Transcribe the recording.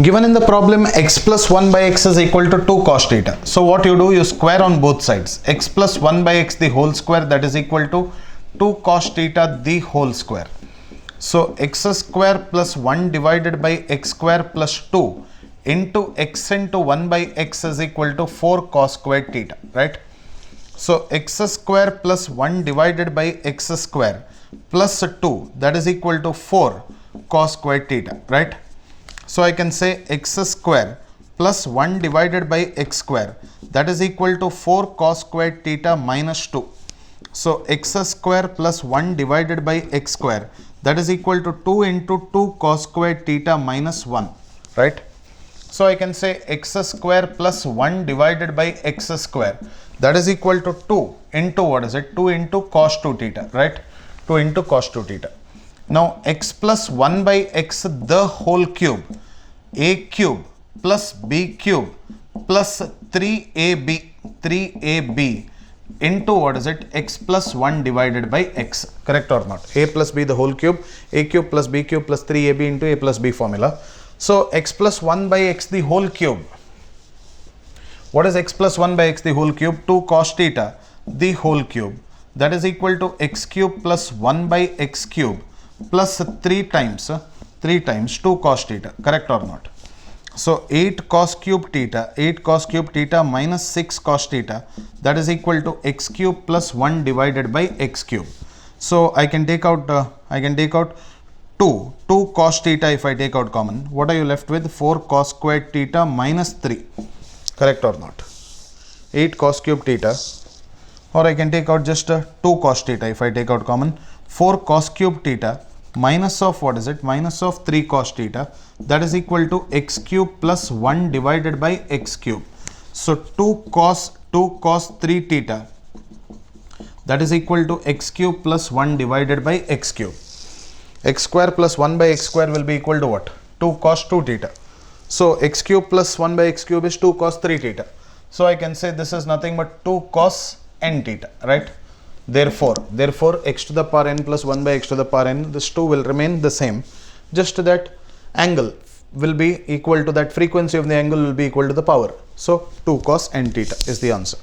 Given in the problem x plus 1 by x is equal to 2 cos theta. So what you do, you square on both sides. X plus 1 by x the whole square, that is equal to 2 cos theta the whole square. So x square plus 1 divided by x square plus 2 into x into 1 by x is equal to 4 cos squared theta, right? So x square plus 1 divided by x square plus 2, that is equal to 4 cos squared theta, right? So I can say x square plus 1 divided by x square, that is equal to 4 cos squared theta minus 2. So x square plus 1 divided by x square, that is equal to 2 into 2 cos squared theta minus 1, right? So I can say x square plus 1 divided by x square, that is equal to 2 into what is it? 2 into cos 2 theta, right? 2 into cos 2 theta. Now x plus 1 by x the whole cube, a cube plus b cube plus 3ab into what is it? X plus 1 divided by x, correct or not? A plus b the whole cube, a cube plus b cube plus 3ab into a plus b formula. So x plus 1 by x the whole cube. What is x plus 1 by x the whole cube? 2 cos theta the whole cube, that is equal to x cube plus 1 by x cube plus 3 times 2 cos theta, correct or not? So 8 cos cube theta minus 6 cos theta, that is equal to x cube plus 1 divided by x cube. So I can take out 2 cos theta. If I take out common, what are you left with? 4 cos squared theta minus 3, correct or not? 8 cos cube theta, or I can take out just 2 cos theta. If I take out common, 4 cos cube theta minus of what is it? Minus of 3 cos theta, that is equal to x cube plus 1 divided by x cube. So 2 cos 3 theta, that is equal to x cube plus 1 divided by x cube. X square plus 1 by x square will be equal to what? 2 cos 2 theta. So x cube plus 1 by x cube is 2 cos 3 theta. So I can say this is nothing but 2 cos n theta, right? Therefore x to the power n plus 1 by x to the power n, this 2 will remain the same, just that angle will be equal to that frequency of the angle will be equal to the power. So 2 cos n theta is the answer.